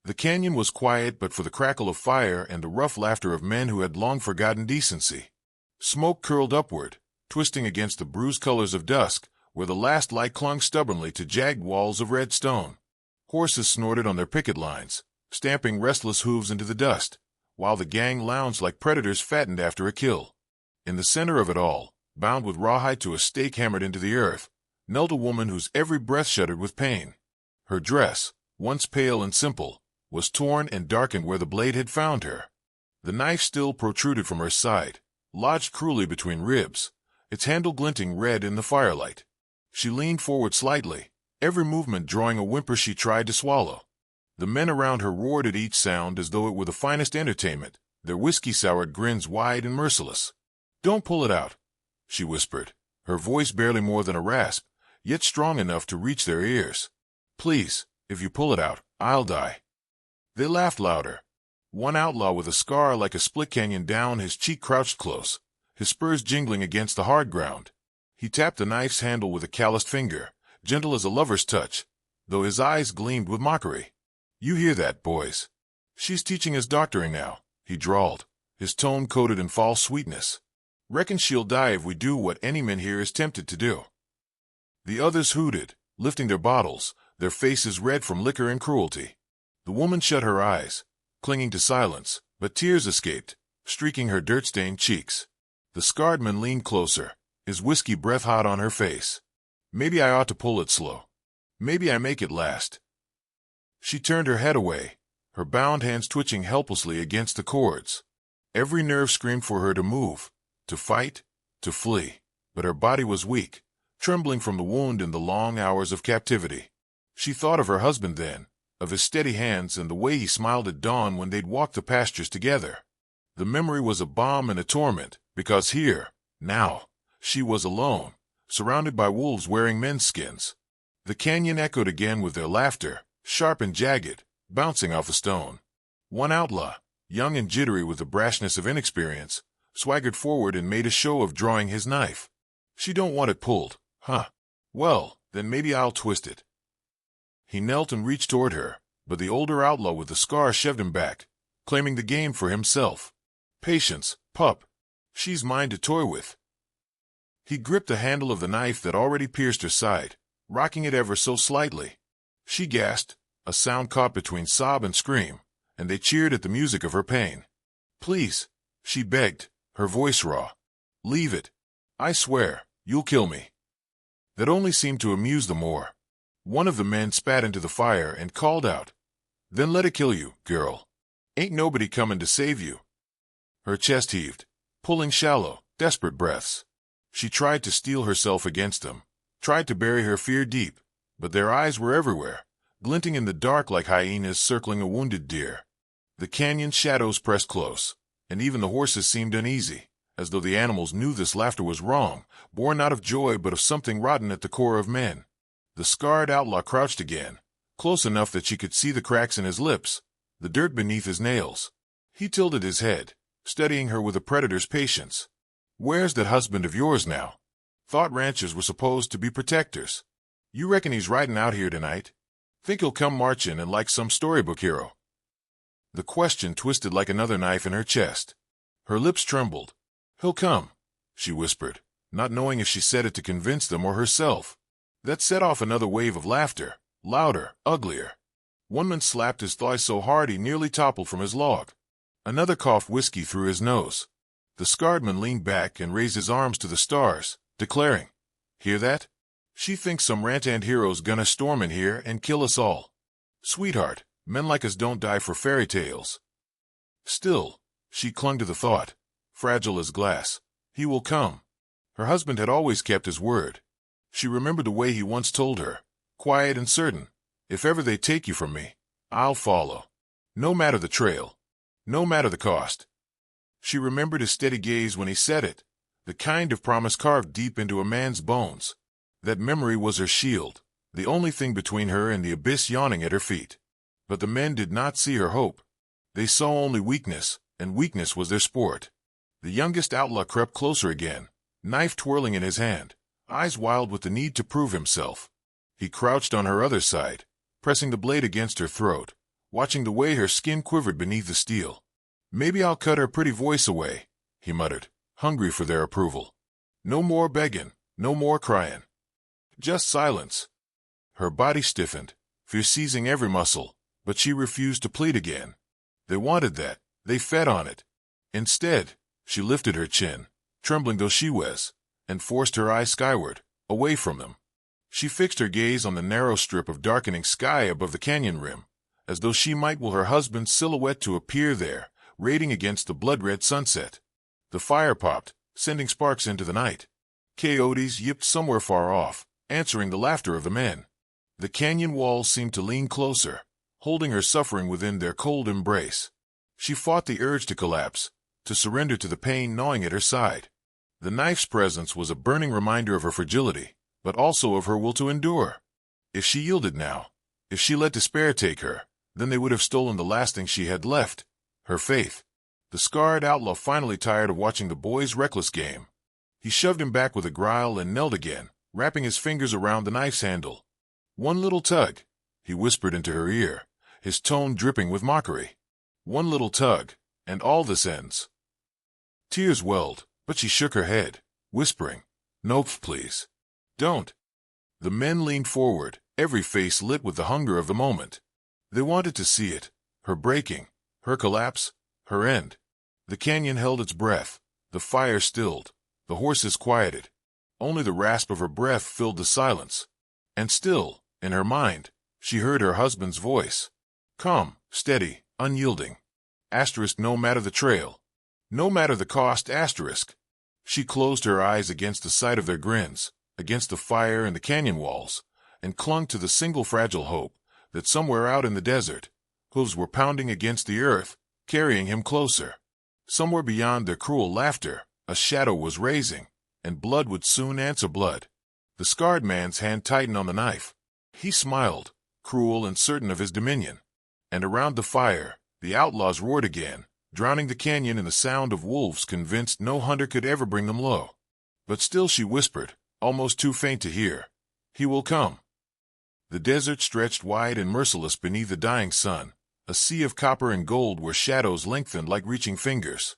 The canyon was quiet but for the crackle of fire and the rough laughter of men who had long forgotten decency. Smoke curled upward, twisting against the bruised colors of dusk, where the last light clung stubbornly to jagged walls of red stone. Horses snorted on their picket lines, stamping restless hooves into the dust, while the gang lounged like predators fattened after a kill. In the center of it all, bound with rawhide to a stake hammered into the earth, knelt a woman whose every breath shuddered with pain. Her dress, once pale and simple, was torn and darkened where the blade had found her. The knife still protruded from her side, lodged cruelly between ribs, its handle glinting red in the firelight. She leaned forward slightly, every movement drawing a whimper she tried to swallow. The men around her roared at each sound as though it were the finest entertainment, their whiskey-soured grins wide and merciless. "Don't pull it out," she whispered, her voice barely more than a rasp, yet strong enough to reach their ears. "Please, if you pull it out, I'll die." They laughed louder. One outlaw with a scar like a split canyon down his cheek crouched close, his spurs jingling against the hard ground. He tapped the knife's handle with a calloused finger, gentle as a lover's touch, though his eyes gleamed with mockery. "You hear that, boys? She's teaching us doctoring now," he drawled, his tone coated in false sweetness. "Reckon she'll die if we do what any man here is tempted to do." The others hooted, lifting their bottles, their faces red from liquor and cruelty. The woman shut her eyes, clinging to silence, but tears escaped, streaking her dirt-stained cheeks. The scarred man leaned closer, his whiskey breath hot on her face. "Maybe I ought to pull it slow. Maybe I make it last." She turned her head away, her bound hands twitching helplessly against the cords. Every nerve screamed for her to move, to fight, to flee, but her body was weak, trembling from the wound in the long hours of captivity. She thought of her husband then, of his steady hands and the way he smiled at dawn when they'd walked the pastures together. The memory was a balm and a torment, because here, now, she was alone, surrounded by wolves wearing men's skins. The canyon echoed again with their laughter, sharp and jagged, bouncing off a stone. One outlaw, young and jittery with the brashness of inexperience, swaggered forward and made a show of drawing his knife. "She don't want it pulled, huh? Well, then maybe I'll twist it." He knelt and reached toward her, but the older outlaw with the scar shoved him back, claiming the game for himself. "Patience, pup. She's mine to toy with." He gripped the handle of the knife that already pierced her side, rocking it ever so slightly. She gasped, a sound caught between sob and scream, and they cheered at the music of her pain. "Please," she begged, her voice raw. "Leave it. I swear, you'll kill me." That only seemed to amuse them more. One of the men spat into the fire and called out, "Then let it kill you, girl. Ain't nobody coming to save you." Her chest heaved, pulling shallow, desperate breaths. She tried to steel herself against them, tried to bury her fear deep, but their eyes were everywhere, glinting in the dark like hyenas circling a wounded deer. The canyon shadows pressed close, and even the horses seemed uneasy, as though the animals knew this laughter was wrong, born not of joy but of something rotten at the core of men. The scarred outlaw crouched again, close enough that she could see the cracks in his lips, the dirt beneath his nails. He tilted his head, studying her with a predator's patience. "Where's that husband of yours now? Thought ranchers were supposed to be protectors. You reckon he's riding out here tonight? Think he'll come marching and like some storybook hero?" The question twisted like another knife in her chest. Her lips trembled. "He'll come," she whispered, not knowing if she said it to convince them or herself. That set off another wave of laughter, louder, uglier. One man slapped his thigh so hard he nearly toppled from his log. Another coughed whiskey through his nose. The scarred man leaned back and raised his arms to the stars, declaring, "Hear that? She thinks some ranch-hand hero's gonna storm in here and kill us all. Sweetheart, men like us don't die for fairy tales." Still, she clung to the thought, fragile as glass. He will come. Her husband had always kept his word. She remembered the way he once told her, quiet and certain, "If ever they take you from me, I'll follow. No matter the trail. No matter the cost." She remembered his steady gaze when he said it, the kind of promise carved deep into a man's bones. That memory was her shield, the only thing between her and the abyss yawning at her feet. But the men did not see her hope. They saw only weakness, and weakness was their sport. The youngest outlaw crept closer again, knife twirling in his hand, eyes wild with the need to prove himself. He crouched on her other side, pressing the blade against her throat, watching the way her skin quivered beneath the steel. "Maybe I'll cut her pretty voice away," he muttered, hungry for their approval. "No more begging, no more crying. Just silence." Her body stiffened, fear seizing every muscle, but she refused to plead again. They wanted that. They fed on it. Instead, she lifted her chin, trembling though she was, and forced her eyes skyward, away from them. She fixed her gaze on the narrow strip of darkening sky above the canyon rim, as though she might will her husband's silhouette to appear there, radiating against the blood-red sunset. The fire popped, sending sparks into the night. Coyotes yipped somewhere far off, answering the laughter of the men. The canyon walls seemed to lean closer, holding her suffering within their cold embrace. She fought the urge to collapse, to surrender to the pain gnawing at her side. The knife's presence was a burning reminder of her fragility, but also of her will to endure. If she yielded now, if she let despair take her, then they would have stolen the last thing she had left, her faith. The scarred outlaw finally tired of watching the boy's reckless game. He shoved him back with a growl and knelt again, wrapping his fingers around the knife's handle. "One little tug," he whispered into her ear, his tone dripping with mockery. "One little tug, and all this ends." Tears welled, but she shook her head, whispering, "Nope, please. Don't." The men leaned forward, every face lit with the hunger of the moment. They wanted to see it, her breaking, her collapse, her end. The canyon held its breath, the fire stilled, the horses quieted. Only the rasp of her breath filled the silence. And still, in her mind, she heard her husband's voice. Calm, steady, unyielding. No matter the trail. No matter the cost. She closed her eyes against the sight of their grins, against the fire and the canyon walls, and clung to the single fragile hope that somewhere out in the desert, hooves were pounding against the earth, carrying him closer. Somewhere beyond their cruel laughter, a shadow was raising, and blood would soon answer blood. The scarred man's hand tightened on the knife. He smiled, cruel and certain of his dominion. And around the fire, the outlaws roared again, drowning the canyon in the sound of wolves convinced no hunter could ever bring them low. But still she whispered, almost too faint to hear, "He will come." The desert stretched wide and merciless beneath the dying sun, a sea of copper and gold where shadows lengthened like reaching fingers.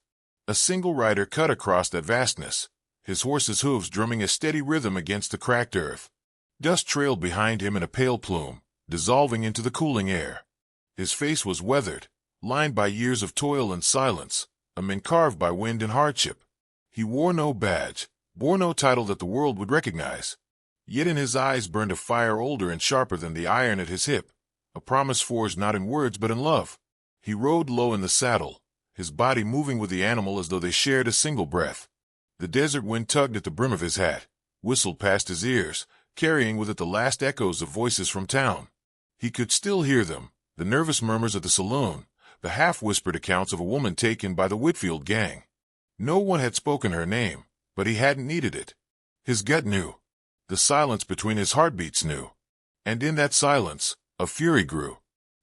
A single rider cut across that vastness, his horse's hooves drumming a steady rhythm against the cracked earth. Dust trailed behind him in a pale plume, dissolving into the cooling air. His face was weathered, lined by years of toil and silence, a man carved by wind and hardship. He wore no badge, bore no title that the world would recognize. Yet in his eyes burned a fire older and sharper than the iron at his hip, a promise forged not in words but in love. He rode low in the saddle, his body moving with the animal as though they shared a single breath. The desert wind tugged at the brim of his hat, whistled past his ears, carrying with it the last echoes of voices from town. He could still hear them, the nervous murmurs of the saloon, the half-whispered accounts of a woman taken by the Whitfield gang. No one had spoken her name, but he hadn't needed it. His gut knew. The silence between his heartbeats knew. And in that silence, a fury grew.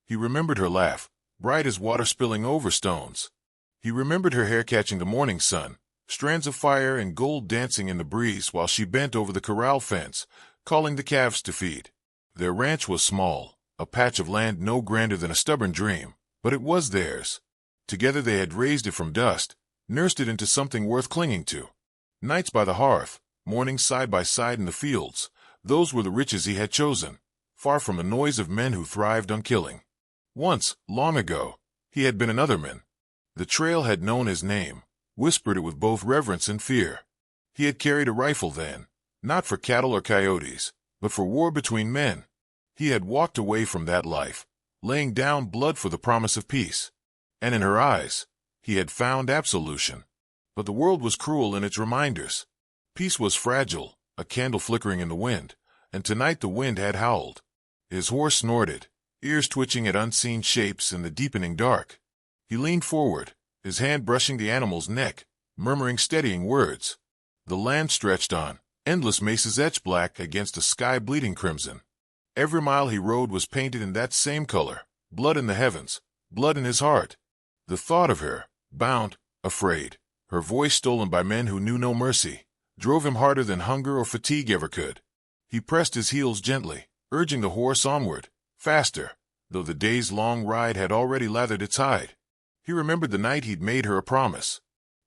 He remembered her laugh, bright as water spilling over stones. He remembered her hair catching the morning sun, strands of fire and gold dancing in the breeze while she bent over the corral fence, calling the calves to feed. Their ranch was small, a patch of land no grander than a stubborn dream, but it was theirs. Together they had raised it from dust, nursed it into something worth clinging to. Nights by the hearth, mornings side by side in the fields, those were the riches he had chosen, far from the noise of men who thrived on killing. Once, long ago, he had been another man. The trail had known his name, whispered it with both reverence and fear. He had carried a rifle then, not for cattle or coyotes, but for war between men. He had walked away from that life, laying down blood for the promise of peace. And in her eyes, he had found absolution. But the world was cruel in its reminders. Peace was fragile, a candle flickering in the wind, and tonight the wind had howled. His horse snorted, ears twitching at unseen shapes in the deepening dark. He leaned forward, his hand brushing the animal's neck, murmuring steadying words. The land stretched on, endless mesas etched black against a sky bleeding crimson. Every mile he rode was painted in that same color, blood in the heavens, blood in his heart. The thought of her, bound, afraid, her voice stolen by men who knew no mercy, drove him harder than hunger or fatigue ever could. He pressed his heels gently, urging the horse onward, faster, though the days-long ride had already lathered its hide. He remembered the night he'd made her a promise.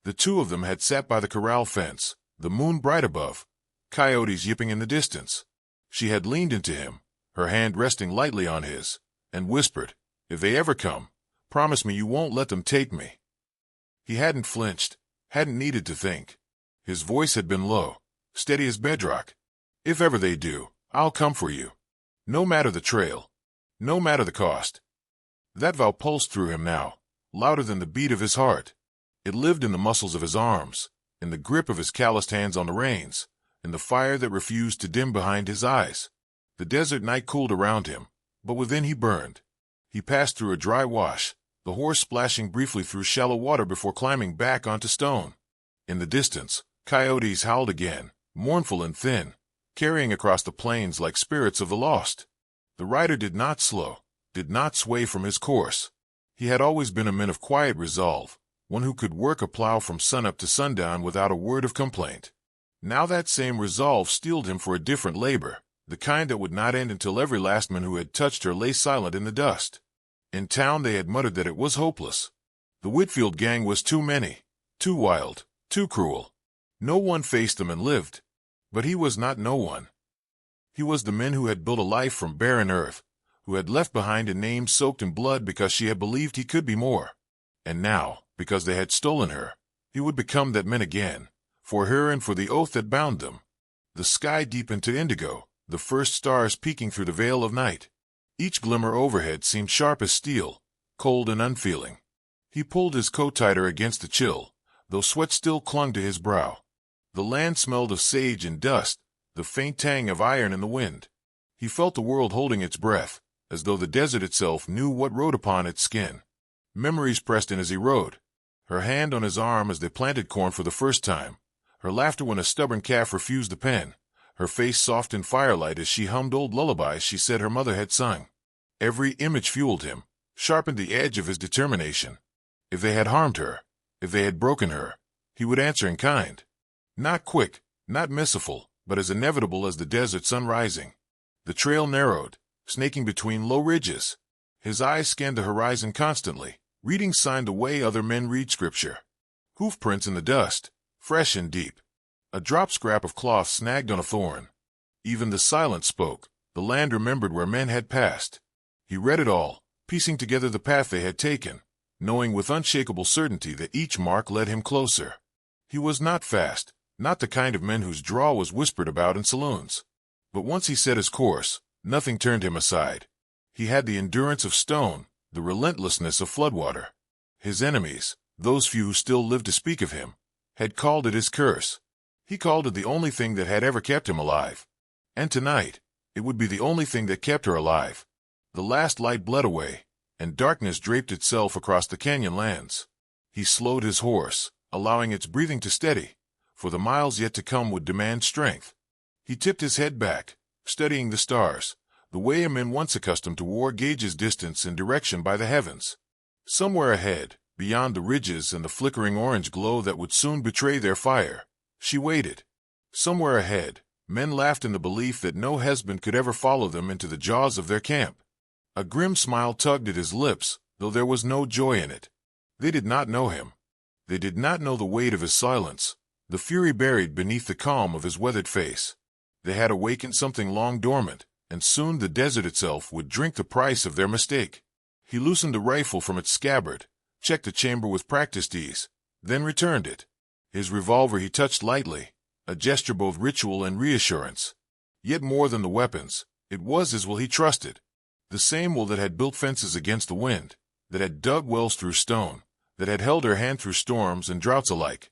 The two of them had sat by the corral fence, the moon bright above, coyotes yipping in the distance. She had leaned into him, her hand resting lightly on his, and whispered, "If they ever come, promise me you won't let them take me." He hadn't flinched, hadn't needed to think. His voice had been low, steady as bedrock. "If ever they do, I'll come for you. No matter the trail. No matter the cost." That vow pulsed through him now, louder than the beat of his heart. It lived in the muscles of his arms, in the grip of his calloused hands on the reins, in the fire that refused to dim behind his eyes. The desert night cooled around him, but within he burned. He passed through a dry wash, the horse splashing briefly through shallow water before climbing back onto stone. In the distance, coyotes howled again, mournful and thin, carrying across the plains like spirits of the lost. The rider did not slow, did not sway from his course. He had always been a man of quiet resolve, one who could work a plow from sunup to sundown without a word of complaint. Now that same resolve steeled him for a different labor, the kind that would not end until every last man who had touched her lay silent in the dust. In town they had muttered that it was hopeless. The Whitfield gang was too many, too wild, too cruel. No one faced them and lived. But he was not no one. He was the man who had built a life from barren earth, who had left behind a name soaked in blood because she had believed he could be more. And now, because they had stolen her, he would become that man again, for her and for the oath that bound them. The sky deepened to indigo, the first stars peeking through the veil of night. Each glimmer overhead seemed sharp as steel, cold and unfeeling. He pulled his coat tighter against the chill, though sweat still clung to his brow. The land smelled of sage and dust, the faint tang of iron in the wind. He felt the world holding its breath, as though the desert itself knew what rode upon its skin. Memories pressed in as he rode. Her hand on his arm as they planted corn for the first time, her laughter when a stubborn calf refused the pen, her face soft in firelight as she hummed old lullabies she said her mother had sung. Every image fueled him, sharpened the edge of his determination. If they had harmed her, if they had broken her, he would answer in kind. Not quick, not merciful, but as inevitable as the desert sun rising. The trail narrowed, snaking between low ridges. His eyes scanned the horizon constantly, reading sign the way other men read scripture. Hoof prints in the dust, fresh and deep. A drop scrap of cloth snagged on a thorn. Even the silence spoke. The land remembered where men had passed. He read it all, piecing together the path they had taken, knowing with unshakable certainty that each mark led him closer. He was not fast, not the kind of man whose draw was whispered about in saloons. But once he set his course, nothing turned him aside. He had the endurance of stone, the relentlessness of floodwater. His enemies, those few who still lived to speak of him, had called it his curse. He called it the only thing that had ever kept him alive. And tonight, it would be the only thing that kept her alive. The last light bled away, and darkness draped itself across the canyon lands. He slowed his horse, allowing its breathing to steady, for the miles yet to come would demand strength. He tipped his head back, studying the stars, the way a man once accustomed to war gauges distance and direction by the heavens. Somewhere ahead, beyond the ridges and the flickering orange glow that would soon betray their fire, she waited. Somewhere ahead, men laughed in the belief that no husband could ever follow them into the jaws of their camp. A grim smile tugged at his lips, though there was no joy in it. They did not know him. They did not know the weight of his silence, the fury buried beneath the calm of his weathered face. They had awakened something long dormant, and soon the desert itself would drink the price of their mistake. He loosened the rifle from its scabbard, checked the chamber with practiced ease, then returned it. His revolver he touched lightly, a gesture both ritual and reassurance. Yet more than the weapons, it was his will he trusted. The same will that had built fences against the wind, that had dug wells through stone, that had held her hand through storms and droughts alike.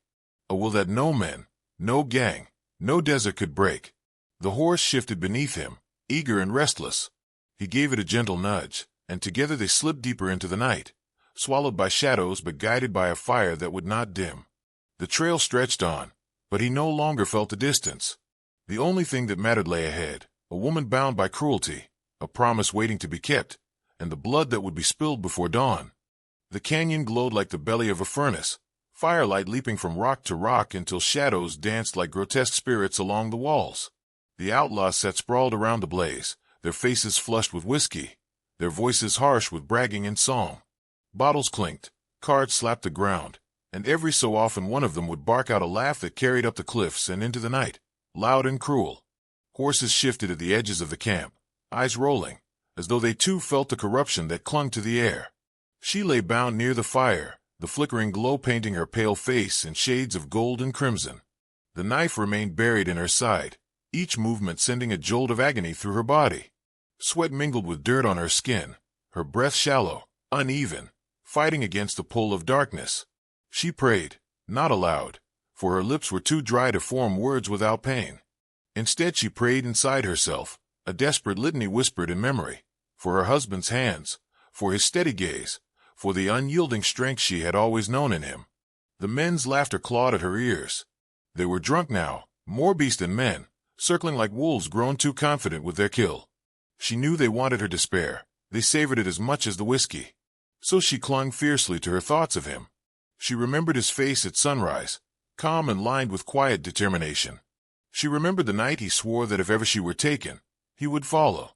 A will that no man, no gang, no desert could break. The horse shifted beneath him, eager and restless. He gave it a gentle nudge, and together they slipped deeper into the night, swallowed by shadows but guided by a fire that would not dim. The trail stretched on, but he no longer felt the distance. The only thing that mattered lay ahead, a woman bound by cruelty, a promise waiting to be kept, and the blood that would be spilled before dawn. The canyon glowed like the belly of a furnace, firelight leaping from rock to rock until shadows danced like grotesque spirits along the walls. The outlaws sat sprawled around the blaze, their faces flushed with whiskey, their voices harsh with bragging and song. Bottles clinked, cards slapped the ground, and every so often one of them would bark out a laugh that carried up the cliffs and into the night, loud and cruel. Horses shifted at the edges of the camp, eyes rolling, as though they too felt the corruption that clung to the air. She lay bound near the fire, the flickering glow painting her pale face in shades of gold and crimson. The knife remained buried in her side, each movement sending a jolt of agony through her body. Sweat mingled with dirt on her skin, her breath shallow, uneven, fighting against the pull of darkness. She prayed, not aloud, for her lips were too dry to form words without pain. Instead she prayed inside herself, a desperate litany whispered in memory, for her husband's hands, for his steady gaze, for the unyielding strength she had always known in him. The men's laughter clawed at her ears. They were drunk now, more beast than men, circling like wolves grown too confident with their kill. She knew they wanted her to spare, they savored it as much as the whiskey. So she clung fiercely to her thoughts of him. She remembered his face at sunrise, calm and lined with quiet determination. She remembered the night he swore that if ever she were taken, he would follow.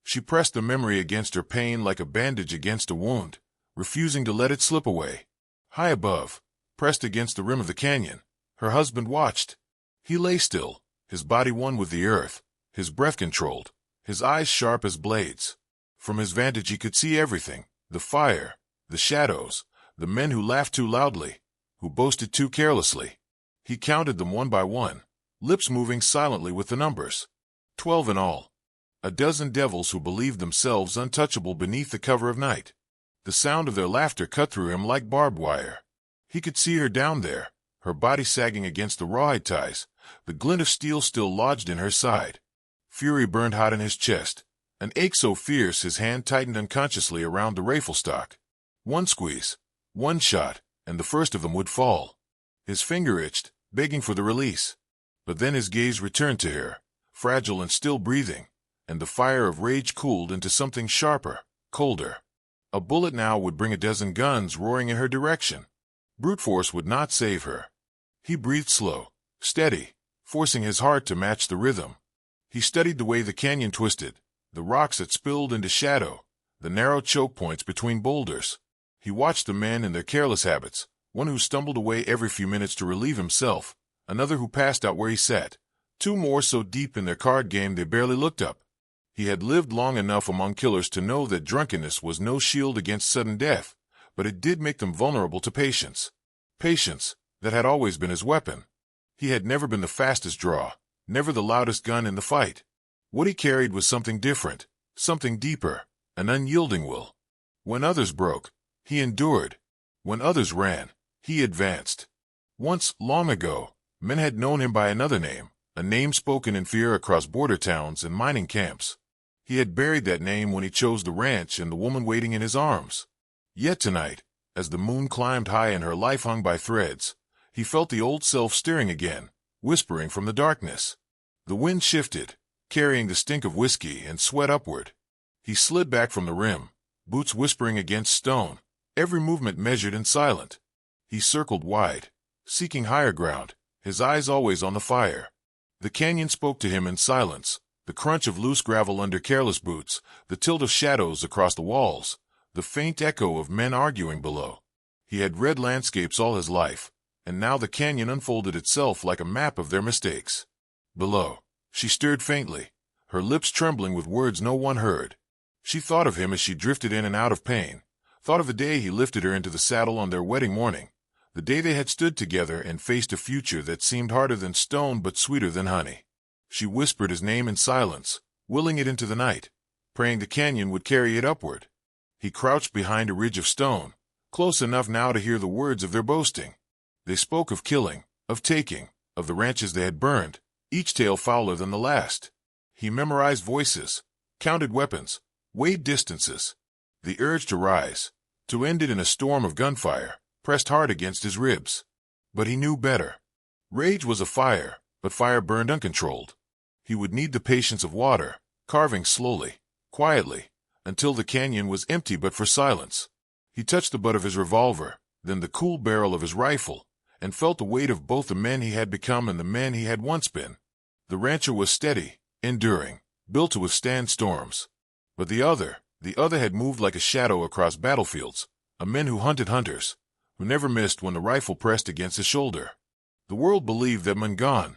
She pressed the memory against her pain like a bandage against a wound, refusing to let it slip away. High above, pressed against the rim of the canyon, her husband watched. He lay still, his body one with the earth, his breath controlled, his eyes sharp as blades. From his vantage he could see everything, the fire, the shadows, the men who laughed too loudly, who boasted too carelessly. He counted them one by one, lips moving silently with the numbers. 12 in all. A dozen devils who believed themselves untouchable beneath the cover of night. The sound of their laughter cut through him like barbed wire. He could see her down there, her body sagging against the rawhide ties, the glint of steel still lodged in her side. Fury burned hot in his chest, an ache so fierce his hand tightened unconsciously around the rifle stock. One squeeze, one shot, and the first of them would fall. His finger itched, begging for the release. But then his gaze returned to her, fragile and still breathing, and the fire of rage cooled into something sharper, colder. A bullet now would bring a dozen guns roaring in her direction. Brute force would not save her. He breathed slow, steady, forcing his heart to match the rhythm. He studied the way the canyon twisted, the rocks that spilled into shadow, the narrow choke points between boulders. He watched the men in their careless habits, one who stumbled away every few minutes to relieve himself, another who passed out where he sat, two more so deep in their card game they barely looked up. He had lived long enough among killers to know that drunkenness was no shield against sudden death, but it did make them vulnerable to patience. Patience, that had always been his weapon. He had never been the fastest draw, never the loudest gun in the fight. What he carried was something different, something deeper, an unyielding will. When others broke, he endured. When others ran, he advanced. Once, long ago, men had known him by another name, a name spoken in fear across border towns and mining camps. He had buried that name when he chose the ranch and the woman waiting in his arms. Yet tonight, as the moon climbed high and her life hung by threads, he felt the old self stirring again, whispering from the darkness. The wind shifted, carrying the stink of whiskey and sweat upward. He slid back from the rim, boots whispering against stone, every movement measured and silent. He circled wide, seeking higher ground, his eyes always on the fire. The canyon spoke to him in silence, the crunch of loose gravel under careless boots, the tilt of shadows across the walls, the faint echo of men arguing below. He had read landscapes all his life, and now the canyon unfolded itself like a map of their mistakes. Below, she stirred faintly, her lips trembling with words no one heard. She thought of him as she drifted in and out of pain, thought of the day he lifted her into the saddle on their wedding morning, the day they had stood together and faced a future that seemed harder than stone but sweeter than honey. She whispered his name in silence, willing it into the night, praying the canyon would carry it upward. He crouched behind a ridge of stone, close enough now to hear the words of their boasting. They spoke of killing, of taking, of the ranches they had burned, each tale fouler than the last. He memorized voices, counted weapons, weighed distances. The urge to rise, to end it in a storm of gunfire, pressed hard against his ribs. But he knew better. Rage was a fire, but fire burned uncontrolled. He would need the patience of water, carving slowly, quietly, until the canyon was empty but for silence. He touched the butt of his revolver, then the cool barrel of his rifle, and felt the weight of both the men he had become and the man he had once been. The rancher was steady, enduring, built to withstand storms. But the other The other had moved like a shadow across battlefields, a man who hunted hunters, who never missed when the rifle pressed against his shoulder. The world believed them and gone.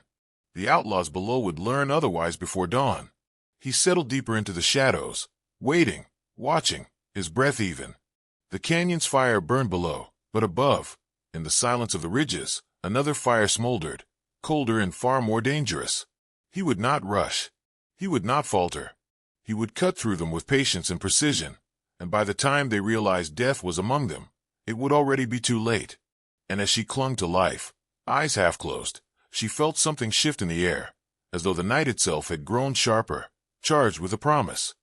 The outlaws below would learn otherwise before dawn. He settled deeper into the shadows, waiting, watching, his breath even. The canyon's fire burned below, but above, in the silence of the ridges, another fire smoldered, colder and far more dangerous. He would not rush. He would not falter. He would cut through them with patience and precision, and by the time they realized death was among them, it would already be too late. And as she clung to life, eyes half closed, she felt something shift in the air, as though the night itself had grown sharper, charged with a promise.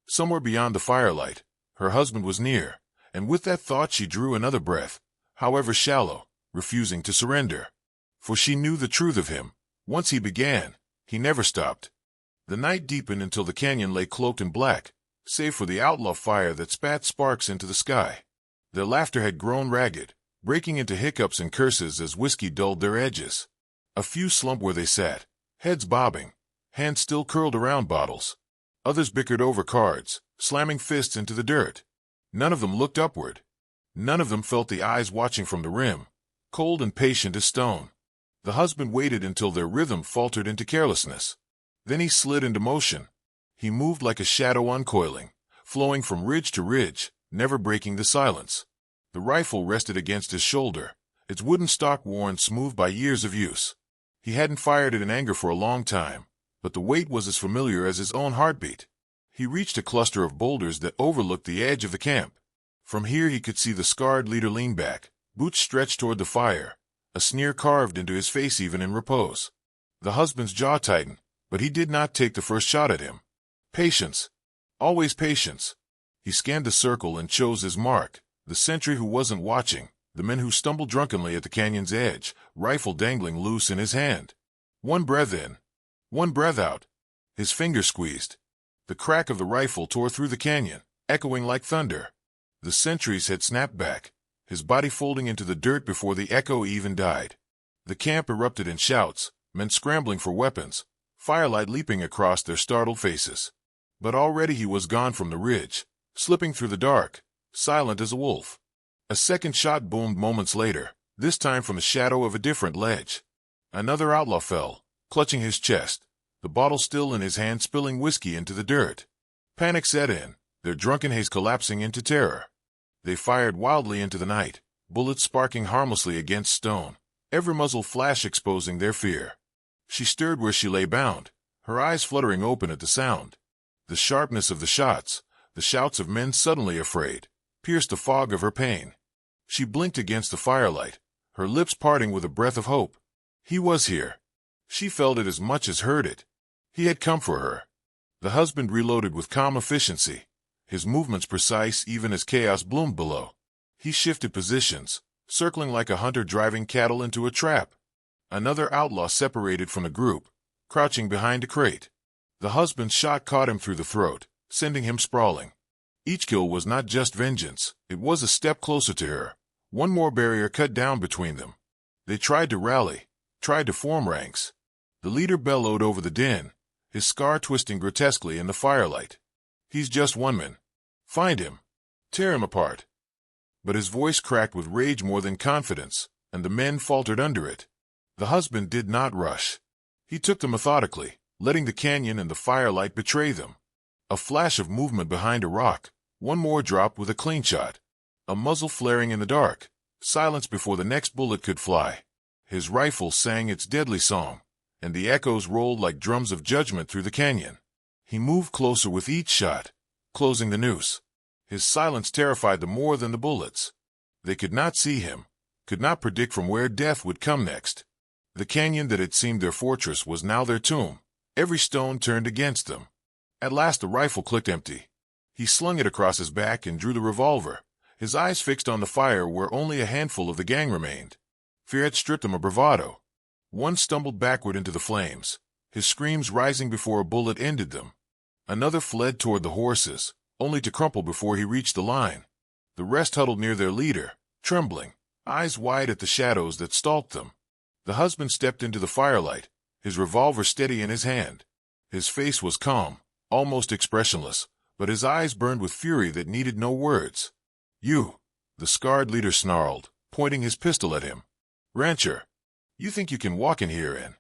Somewhere beyond the firelight, her husband was near, and with that thought she drew another breath, however shallow, refusing to surrender. For she knew the truth of him. Once he began, he never stopped. The night deepened until the canyon lay cloaked in black, save for the outlaw fire that spat sparks into the sky. Their laughter had grown ragged, breaking into hiccups and curses as whiskey dulled their edges. A few slumped where they sat, heads bobbing, hands still curled around bottles. Others bickered over cards, slamming fists into the dirt. None of them looked upward. None of them felt the eyes watching from the rim, cold and patient as stone. The husband waited until their rhythm faltered into carelessness. Then he slid into motion. He moved like a shadow uncoiling, flowing from ridge to ridge, never breaking the silence. The rifle rested against his shoulder, its wooden stock worn smooth by years of use. He hadn't fired it in anger for a long time, but the weight was as familiar as his own heartbeat. He reached a cluster of boulders that overlooked the edge of the camp. From here he could see the scarred leader lean back, boots stretched toward the fire, a sneer carved into his face even in repose. The husband's jaw tightened, but he did not take the first shot at him. Patience. Always patience. He scanned the circle and chose his mark, the sentry who wasn't watching, the men who stumbled drunkenly at the canyon's edge, rifle dangling loose in his hand. One breath in. One breath out. His fingers squeezed. The crack of the rifle tore through the canyon, echoing like thunder. The sentries had snapped back, his body folding into the dirt before the echo even died. The camp erupted in shouts, men scrambling for weapons, firelight leaping across their startled faces. But already he was gone from the ridge, slipping through the dark, silent as a wolf. A second shot boomed moments later, this time from the shadow of a different ledge. Another outlaw fell, clutching his chest, the bottle still in his hand spilling whiskey into the dirt. Panic set in, their drunken haze collapsing into terror. They fired wildly into the night, bullets sparking harmlessly against stone, every muzzle flash exposing their fear. She stirred where she lay bound, her eyes fluttering open at the sound. The sharpness of the shots, the shouts of men suddenly afraid, pierced the fog of her pain. She blinked against the firelight, her lips parting with a breath of hope. He was here. She felt it as much as heard it. He had come for her. The husband reloaded with calm efficiency, his movements precise even as chaos bloomed below. He shifted positions, circling like a hunter driving cattle into a trap. Another outlaw separated from the group, crouching behind a crate. The husband's shot caught him through the throat, sending him sprawling. Each kill was not just vengeance, it was a step closer to her, one more barrier cut down between them. They tried to rally, tried to form ranks. The leader bellowed over the din, his scar twisting grotesquely in the firelight. He's just one man. Find him. Tear him apart. But his voice cracked with rage more than confidence, and the men faltered under it. The husband did not rush. He took them methodically, letting the canyon and the firelight betray them. A flash of movement behind a rock, one more drop with a clean shot. A muzzle flaring in the dark, silence before the next bullet could fly. His rifle sang its deadly song, and the echoes rolled like drums of judgment through the canyon. He moved closer with each shot, closing the noose. His silence terrified them more than the bullets. They could not see him, could not predict from where death would come next. The canyon that had seemed their fortress was now their tomb, every stone turned against them. At last the rifle clicked empty. He slung it across his back and drew the revolver, his eyes fixed on the fire where only a handful of the gang remained. Fear had stripped him of bravado. One stumbled backward into the flames, his screams rising before a bullet ended them. Another fled toward the horses, only to crumple before he reached the line. The rest huddled near their leader, trembling, eyes wide at the shadows that stalked them. The husband stepped into the firelight, his revolver steady in his hand. His face was calm, almost expressionless, but his eyes burned with fury that needed no words. "You," the scarred leader snarled, pointing his pistol at him. "Rancher, you think you can walk in here and—"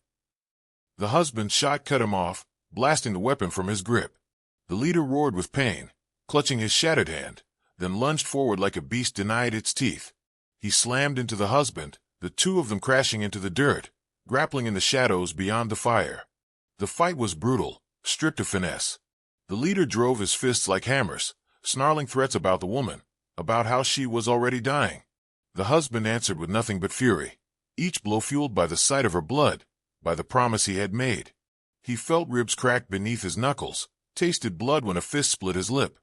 The husband's shot cut him off, blasting the weapon from his grip. The leader roared with pain, clutching his shattered hand, then lunged forward like a beast denied its teeth. He slammed into the husband, the two of them crashing into the dirt, grappling in the shadows beyond the fire. The fight was brutal, stripped of finesse. The leader drove his fists like hammers, snarling threats about the woman, about how she was already dying. The husband answered with nothing but fury, each blow fueled by the sight of her blood, by the promise he had made. He felt ribs crack beneath his knuckles, tasted blood when a fist split his lip.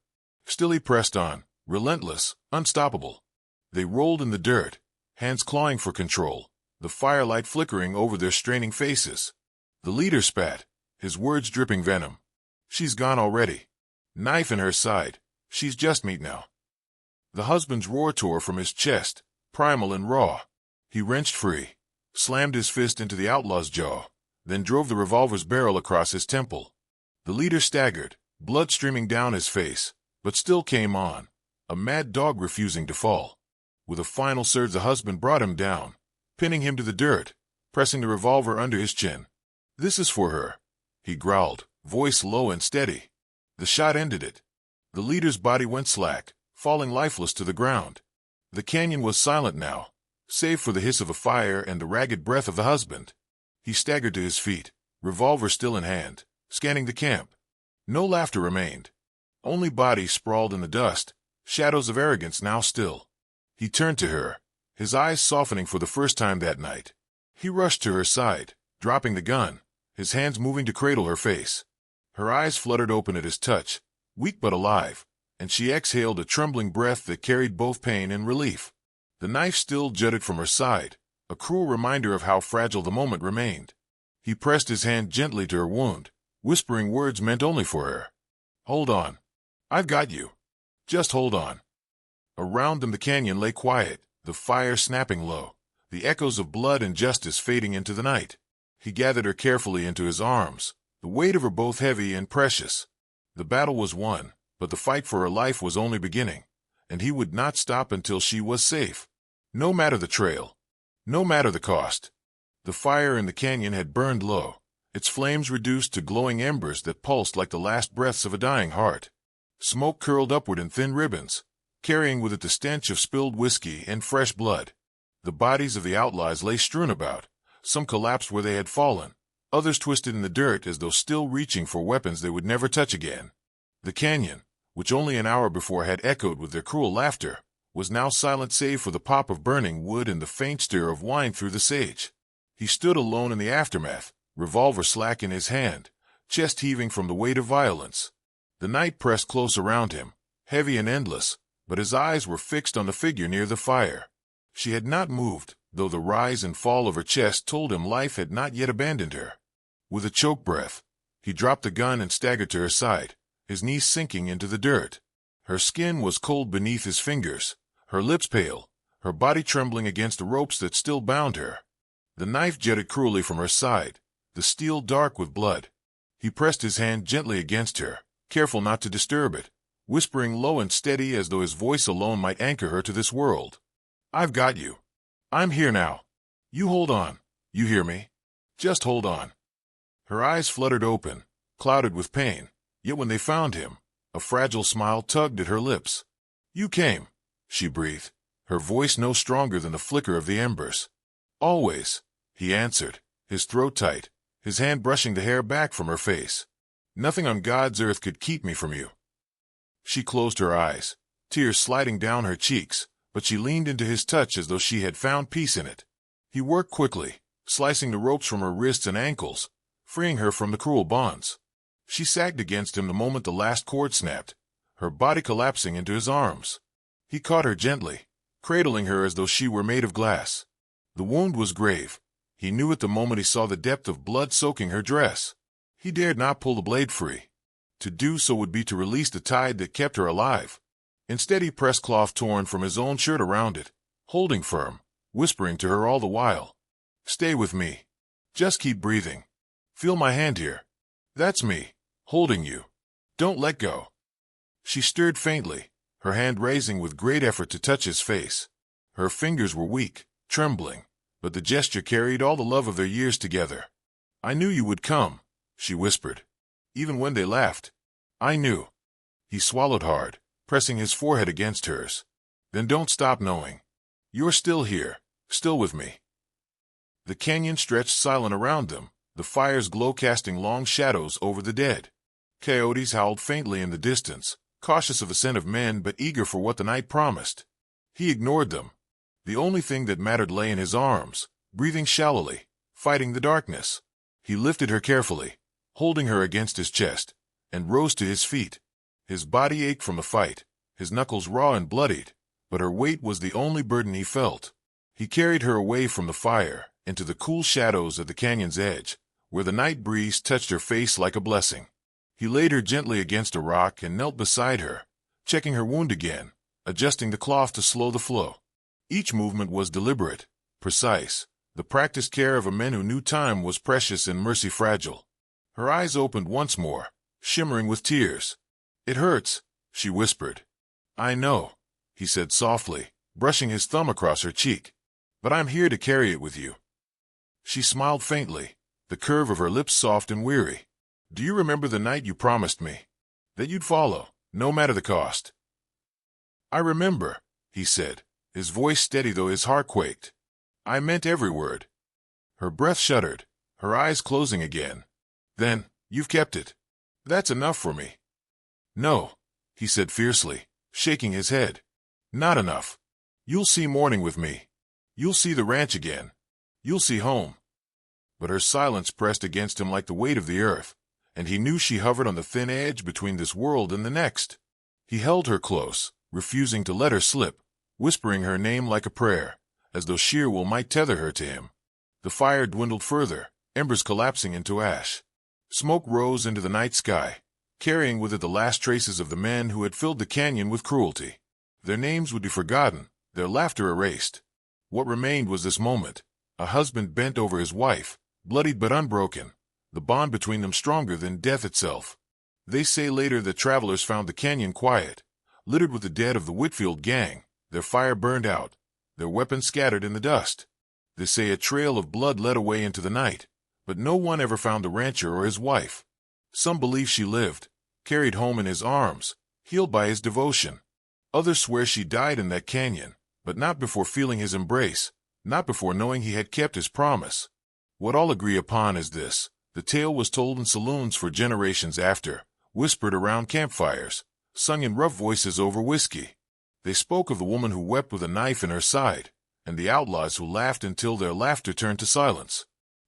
Still he pressed on, relentless, unstoppable. They rolled in the dirt, hands clawing for control, the firelight flickering over their straining faces. The leader spat, his words dripping venom. "She's gone already. Knife in her side. She's just meat now." The husband's roar tore from his chest, primal and raw. He wrenched free, slammed his fist into the outlaw's jaw, then drove the revolver's barrel across his temple. The leader staggered, blood streaming down his face, but still came on, a mad dog refusing to fall. With a final surge, the husband brought him down, pinning him to the dirt, pressing the revolver under his chin. "This is for her," he growled, voice low and steady. The shot ended it. The leader's body went slack, falling lifeless to the ground. The canyon was silent now, save for the hiss of a fire and the ragged breath of the husband. He staggered to his feet, revolver still in hand, scanning the camp. No laughter remained. Only bodies sprawled in the dust, shadows of arrogance now still. He turned to her, his eyes softening for the first time that night. He rushed to her side, dropping the gun, his hands moving to cradle her face. Her eyes fluttered open at his touch, weak but alive, and she exhaled a trembling breath that carried both pain and relief. The knife still jutted from her side, a cruel reminder of how fragile the moment remained. He pressed his hand gently to her wound, whispering words meant only for her. "Hold on. I've got you. Just hold on." Around them the canyon lay quiet, the fire snapping low, the echoes of blood and justice fading into the night. He gathered her carefully into his arms, the weight of her both heavy and precious. The battle was won, but the fight for her life was only beginning, and he would not stop until she was safe. No matter the trail, no matter the cost. The fire in the canyon had burned low, its flames reduced to glowing embers that pulsed like the last breaths of a dying heart. Smoke curled upward in thin ribbons, carrying with it the stench of spilled whiskey and fresh blood. The bodies of the outlaws lay strewn about, some collapsed where they had fallen, others twisted in the dirt as though still reaching for weapons they would never touch again. The canyon, which only an hour before had echoed with their cruel laughter, was now silent save for the pop of burning wood and the faint stir of wine through the sage. He stood alone in the aftermath, revolver slack in his hand, chest heaving from the weight of violence. The night pressed close around him, heavy and endless, but his eyes were fixed on the figure near the fire. She had not moved, though the rise and fall of her chest told him life had not yet abandoned her. With a choked breath, he dropped the gun and staggered to her side, his knees sinking into the dirt. Her skin was cold beneath his fingers, her lips pale, her body trembling against the ropes that still bound her. The knife jutted cruelly from her side, the steel dark with blood. He pressed his hand gently against her, careful not to disturb it, whispering low and steady as though his voice alone might anchor her to this world. "I've got you. I'm here now. You hold on. You hear me? Just hold on." Her eyes fluttered open, clouded with pain, yet when they found him, a fragile smile tugged at her lips. "You came," she breathed, her voice no stronger than the flicker of the embers. "Always," he answered, his throat tight, his hand brushing the hair back from her face. "Nothing on God's earth could keep me from you." She closed her eyes, tears sliding down her cheeks, but she leaned into his touch as though she had found peace in it. He worked quickly, slicing the ropes from her wrists and ankles, freeing her from the cruel bonds. She sagged against him the moment the last cord snapped, her body collapsing into his arms. He caught her gently, cradling her as though she were made of glass. The wound was grave. He knew it the moment he saw the depth of blood soaking her dress. He dared not pull the blade free. To do so would be to release the tide that kept her alive. Instead he pressed cloth torn from his own shirt around it, holding firm, whispering to her all the while. "Stay with me. Just keep breathing. Feel my hand here. That's me, holding you. Don't let go." She stirred faintly, her hand raising with great effort to touch his face. Her fingers were weak, trembling, but the gesture carried all the love of their years together. "I knew you would come," she whispered. "Even when they laughed. I knew." He swallowed hard, pressing his forehead against hers. "Then don't stop knowing. You're still here, still with me." The canyon stretched silent around them, the fire's glow casting long shadows over the dead. Coyotes howled faintly in the distance, cautious of the scent of men but eager for what the night promised. He ignored them. The only thing that mattered lay in his arms, breathing shallowly, fighting the darkness. He lifted her carefully, holding her against his chest, and rose to his feet. His body ached from the fight, his knuckles raw and bloodied, but her weight was the only burden he felt. He carried her away from the fire, into the cool shadows at the canyon's edge, where the night breeze touched her face like a blessing. He laid her gently against a rock and knelt beside her, checking her wound again, adjusting the cloth to slow the flow. Each movement was deliberate, precise, the practiced care of a man who knew time was precious and mercy fragile. Her eyes opened once more, shimmering with tears. "It hurts," she whispered. "I know," he said softly, brushing his thumb across her cheek. "But I'm here to carry it with you." She smiled faintly, the curve of her lips soft and weary. "Do you remember the night you promised me? That you'd follow, no matter the cost?" "I remember," he said, his voice steady though his heart quaked. "I meant every word." Her breath shuddered, her eyes closing again. "Then, you've kept it. That's enough for me." "No," he said fiercely, shaking his head. "Not enough. You'll see morning with me. You'll see the ranch again. You'll see home." But her silence pressed against him like the weight of the earth, and he knew she hovered on the thin edge between this world and the next. He held her close, refusing to let her slip, whispering her name like a prayer, as though sheer will might tether her to him. The fire dwindled further, embers collapsing into ash. Smoke rose into the night sky, carrying with it the last traces of the men who had filled the canyon with cruelty. Their names would be forgotten, their laughter erased. What remained was this moment, a husband bent over his wife, bloodied but unbroken, the bond between them stronger than death itself. They say later that travelers found the canyon quiet, littered with the dead of the Whitfield gang, their fire burned out, their weapons scattered in the dust. They say a trail of blood led away into the night, but no one ever found the rancher or his wife. Some believe she lived, carried home in his arms, healed by his devotion. Others swear she died in that canyon, but not before feeling his embrace, not before knowing he had kept his promise. What all agree upon is this: the tale was told in saloons for generations after, whispered around campfires, sung in rough voices over whiskey. They spoke of the woman who wept with a knife in her side, and the outlaws who laughed until their laughter turned to silence.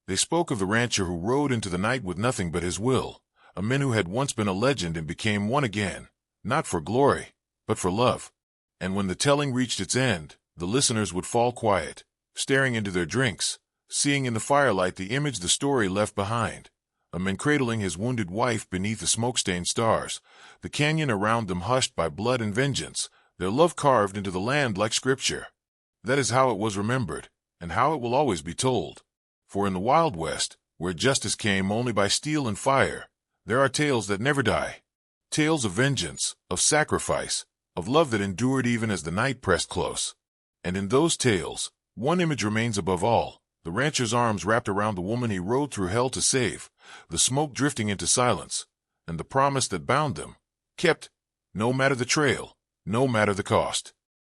They spoke of the rancher who rode into the night with nothing but his will, a man who had once been a legend and became one again, not for glory, but for love. And when the telling reached its end, the listeners would fall quiet, staring into their drinks, seeing in the firelight the image the story left behind, a man cradling his wounded wife beneath the smoke-stained stars, the canyon around them hushed by blood and vengeance, their love carved into the land like scripture. That is how it was remembered, and how it will always be told. For in the Wild West, where justice came only by steel and fire, there are tales that never die. Tales of vengeance, of sacrifice, of love that endured even as the night pressed close. And in those tales, one image remains above all: the rancher's arms wrapped around the woman he rode through hell to save, the smoke drifting into silence, and the promise that bound them, kept, no matter the trail, no matter the cost.